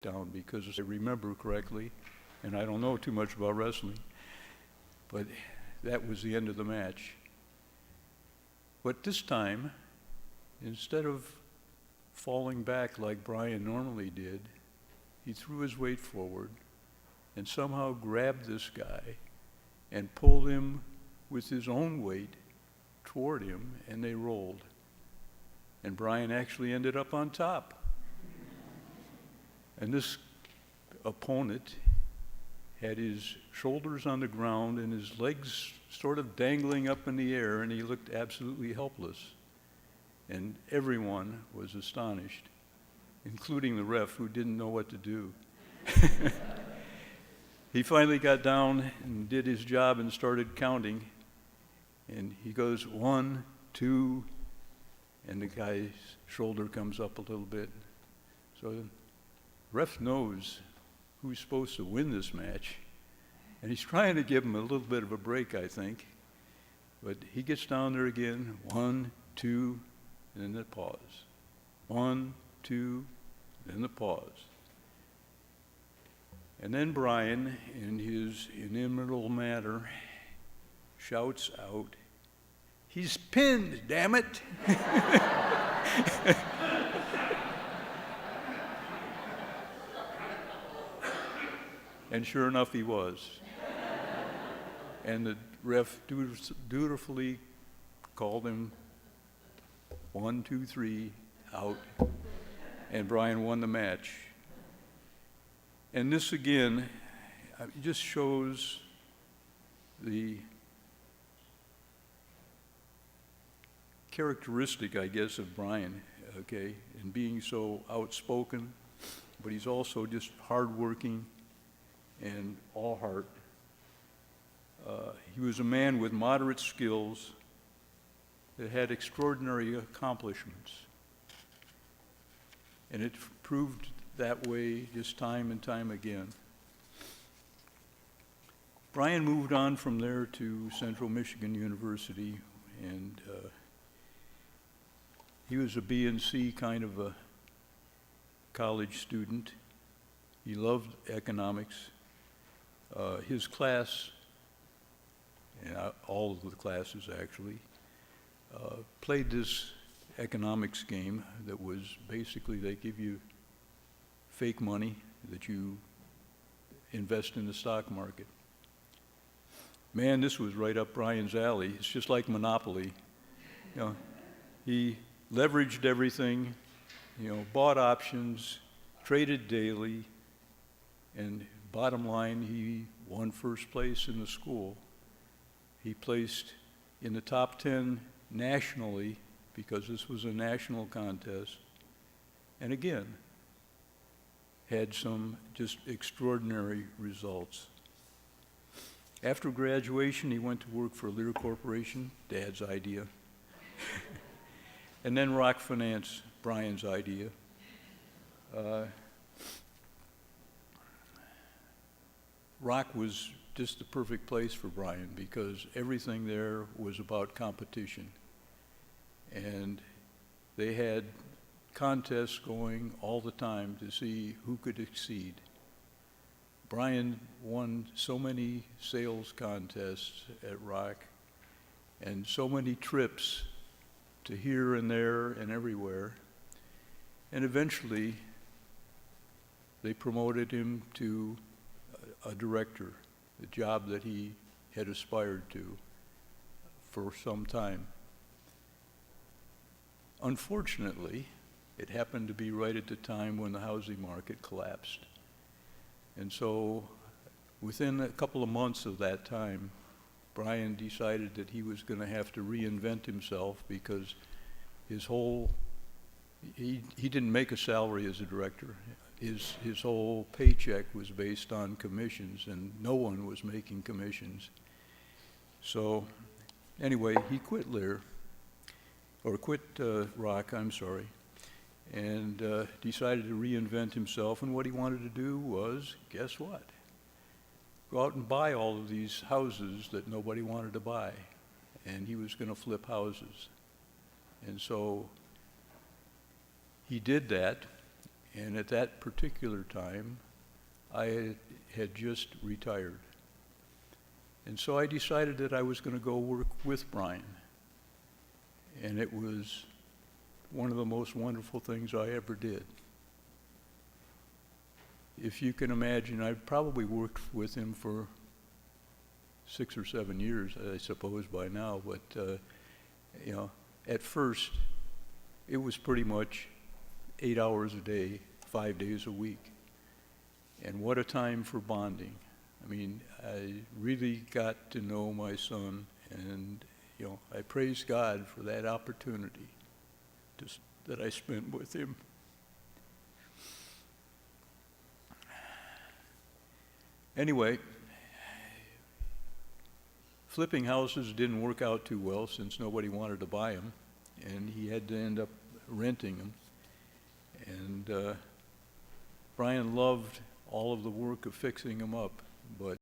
down because I remember correctly, and I don't know too much about wrestling, but that was the end of the match. But this time, instead of falling back like Brian normally did, he threw his weight forward and somehow grabbed this guy and pulled him with his own weight toward him, and they rolled. And Brian actually ended up on top. And this opponent had his shoulders on the ground and his legs sort of dangling up in the air, and he looked absolutely helpless. And everyone was astonished, including the ref, who didn't know what to do. He finally got down and did his job and started counting. And he goes, 1, 2, and the guy's shoulder comes up a little bit. So the ref knows who's supposed to win this match. And he's trying to give him a little bit of a break, I think. But he gets down there again, 1, 2, and then the pause. 1, 2, then the pause. And then Brian, in his inimitable manner, shouts out, "He's pinned, damn it!" And sure enough, he was. And the ref dutifully called him 1, 2, 3, out, and Brian won the match. And this again just shows the characteristic, I guess, of Brian, okay, in being so outspoken, but he's also just hardworking and all heart. He was a man with moderate skills that had extraordinary accomplishments. And it proved that way just time and time again. Brian moved on from there to Central Michigan University, and he was a B and C kind of a college student. He loved economics. His class, and all of the classes actually, played this economics game that was basically they give you fake money that you invest in the stock market. Man, this was right up Brian's alley. It's just like Monopoly. You know, he leveraged everything, bought options, traded daily, and bottom line, he won first place in the school. He placed in the top 10 nationally because this was a national contest. And again, had some just extraordinary results. After graduation, he went to work for Lear Corporation, Dad's idea. And then Rock Finance, Brian's idea. Rock was just the perfect place for Brian because everything there was about competition. And they had contests going all the time to see who could exceed. Brian won so many sales contests at Rock and so many trips to here and there and everywhere. And eventually, they promoted him to a director, the job that he had aspired to for some time. Unfortunately, it happened to be right at the time when the housing market collapsed. And so within a couple of months of that time, Brian decided that he was going to have to reinvent himself because he didn't make a salary as a director. His whole paycheck was based on commissions, and no one was making commissions. So anyway, he quit Rock, and decided to reinvent himself. And what he wanted to do was, guess what? Go out and buy all of these houses that nobody wanted to buy. And he was going to flip houses. And so he did that, And at that particular time, I had just retired. And so I decided that I was going to go work with Brian. And it was one of the most wonderful things I ever did. If you can imagine, I probably worked with him for 6 or 7 years, I suppose, by now. But, you know, at first, it was pretty much 8 hours a day, 5 days a week. And what a time for bonding. I mean, I really got to know my son, and, you know, I praise God for that opportunity that I spent with him. Anyway, flipping houses didn't work out too well since nobody wanted to buy them, and he had to end up renting them. And Brian loved all of the work of fixing them up, but